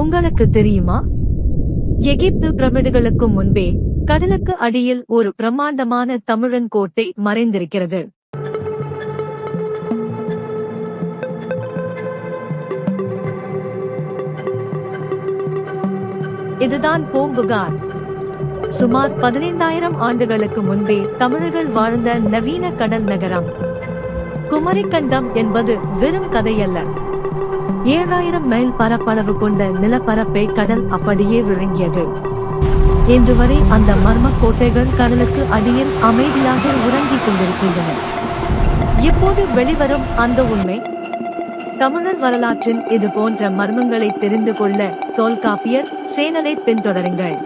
உங்களுக்கு தெரியுமா? எகிப்து பிரமிடுகளுக்கு முன்பே கடலுக்கு அடியில் ஒரு பிரம்மாண்டமான தமிழன் கோட்டை மறைந்திருக்கிறது. இதுதான் பூம்புகார். சுமார் 15,000 ஆண்டுகளுக்கு முன்பே தமிழர்கள் வாழ்ந்த நவீன கடல் நகரம். குமரிக்கண்டம் என்பது வெறும் கதையல்ல. 7,000 மைல் பரப்பளவு கொண்ட நிலப்பரப்பை கடல் அப்படியே விழுங்கியது. இன்று வரை அந்த மர்ம கோட்டைகள் கடலுக்கு அடியில் அமைதியாக உறங்கிக் கொண்டிருக்கின்றன. எப்போது வெளிவரும் அந்த உண்மை? தமிழர் வரலாற்றின் இது போன்ற மர்மங்களை தெரிந்து கொள்ள தொல்காப்பியர் சேனலை பின்தொடருங்கள்.